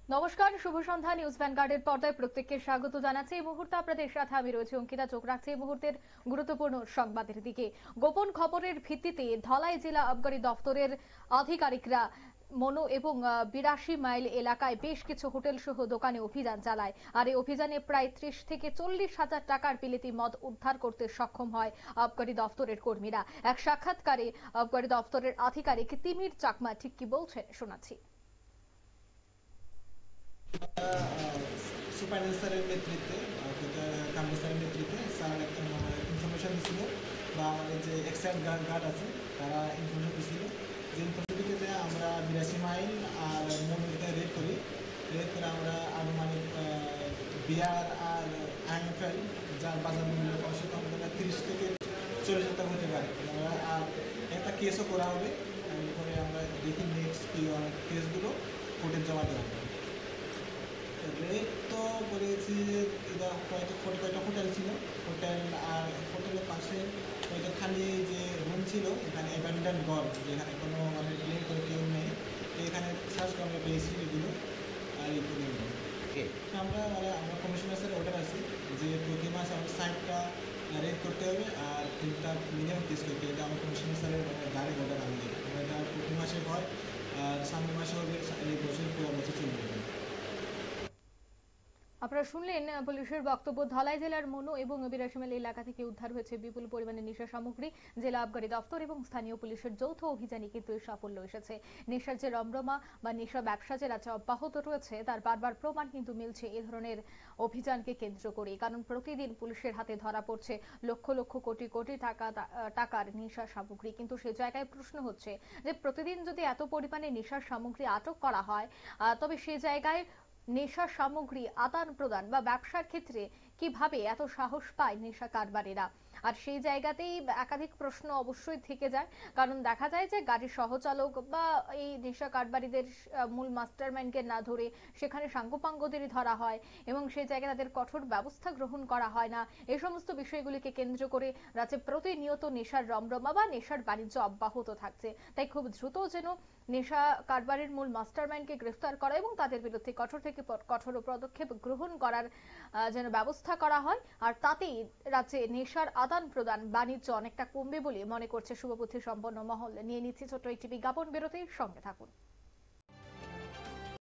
নমস্কার, শুভ সন্ধ্যা। নিউজ ভ্যানগার্ডের পর্দায় প্রত্যেককে স্বাগত জানাচ্ছি। এই মুহূর্তে আপনাদের সাথে আমি রয়েছি অঙ্কিতা। চোখ রাখছি এই মুহূর্তের গুরুত্বপূর্ণ সংবাদের দিকে। গোপন খবরের ভিত্তিতে ধলাই জেলা আবগারি দফতরের আধিকারিকরা মনু এবং 82 মাইল এলাকায় বেশ কিছু হোটেল সহ দোকানে অভিযান চালায়। আর এই অভিযানে প্রায় 30 থেকে 40 হাজার টাকার বিলেতি মদ উদ্ধার করতে সক্ষম হয় আবগারি দফতরের কর্মীরা। এক সাক্ষাৎকারে আবগারি দফতরের আধিকারিক তিমির চাকমা ঠিক কি বলছেন শোনাচ্ছি। সুপারিনটেন্ডেন্ট স্যারের নেতৃত্বে কামরুল স্যারের নেতৃত্বে স্যার ইনফরমেশন দিছিল বা আমাদের যে এক্সাইজ গার্ড আছে তারা ইনফরমেশন দিছিল। যে ইনফরমেশনটিতে আমরা 82 মাইল আর মন্দিরটা রেড করি। রেড করে আমরা আনুমানিক বিয়ার আর আইএফএল যার বাজার মূল্য কমসে কম 30 থেকে 40 হাজার টাকা হতে পারে। আমরা আর একটা কেসও করা হবে। এরপরে আমরা দেখি নেক্সট কেসগুলো কোর্টে জমা দেওয়া হবে। রেট তো করেছি, কয়েকটা হোটেল ছিল, হোটেল আর হোটেলের পাশে কয়েকটা খালি যে রুম ছিল, এখানে অ্যাবান্ডন ঘর, যেখানে কোনো মানে ক্লেম করে কেউ নেই। তো এখানে সার্চ করে পেয়েছি এগুলো। আর এই করে আমরা কমিশনার স্যারের অর্ডার আছি যে প্রতি মাস আমাদের 60টা রেট করতে হবে আর 3টা মিনিমাম কেস করতে হবে। আমার কমিশনার স্যারের গাড়ি অর্ডার আমাদের এটা প্রতি মাসে হয় আর সামনের মাসে হবে, এই বছর পুরো বছর চলবে। আপনারা শুনলেন পুলিশের বক্তব্য। ধলাই জেলার মনু এবং 82 মাইল এলাকা থেকে উদ্ধার হয়েছে বিপুল পরিমাণে নেশা সামগ্রী। জেলা আবগারি দফতর এবং স্থানীয় পুলিশের যৌথ অভিযানে কিন্তু এই সাফল্য এসেছে। নেশার যে রমরমা বা নেশা ব্যবসা যে রাজ্যে অব্যাহত রয়েছে তার বারবার প্রমাণ কিন্তু মিলছে এ ধরনের অভিযানকে কেন্দ্র করে। কারণ প্রতিদিন পুলিশের হাতে ধরা পড়ছে লক্ষ লক্ষ কোটি কোটি টাকার নেশা সামগ্রী। কিন্তু সে জায়গায় প্রশ্ন হচ্ছে যে প্রতিদিন যদি এত পরিমাণে নেশার সামগ্রী আটক করা হয়, তবে সে জায়গায় নেশা সামগ্রী আদান প্রদান বা ব্যবসার ক্ষেত্রে কিভাবে এত সাহস পায় নেশা কারবারিরা। আর সেই জায়গাতেই একাধিক প্রশ্ন অবশ্যই থেকে যায়। কারণ দেখা যায় যে গাড়ির সহচালক বা এই নেশা কারবারিদের মূল মাস্টারমাইন্ডকে না ধরে সেখানে সাঙ্গপাঙ্গদেরই ধরা হয় এবং সেই জায়গায় তাদের কঠোর ব্যবস্থা গ্রহণ করা হয় না। এই সমস্ত বিষয়গুলিকে কেন্দ্র করে রাজ্যে প্রতিনিয়ত নেশার রমরমা বা নেশার বাণিজ্য অব্যাহত থাকছে। তাই খুব দ্রুত যেন নেশা কারবারের মূল মাস্টারমাইন্ডকে গ্রেফতার করা এবং তাদের বিরুদ্ধে কঠোর থেকে কঠোর পদক্ষেপ গ্রহণ করার যেন ব্যবস্থা করা হয়। আর তাতেই রাজ্যে নেশার আদান প্রদান বাণিজ্য অনেকটা কমবে বলে মনে করছে শুভবুদ্ধি সম্পন্ন মহল। নিয়ে নিচ্ছি ছোট্ট একটি বিজ্ঞাপন বিরতির সঙ্গে থাকুন।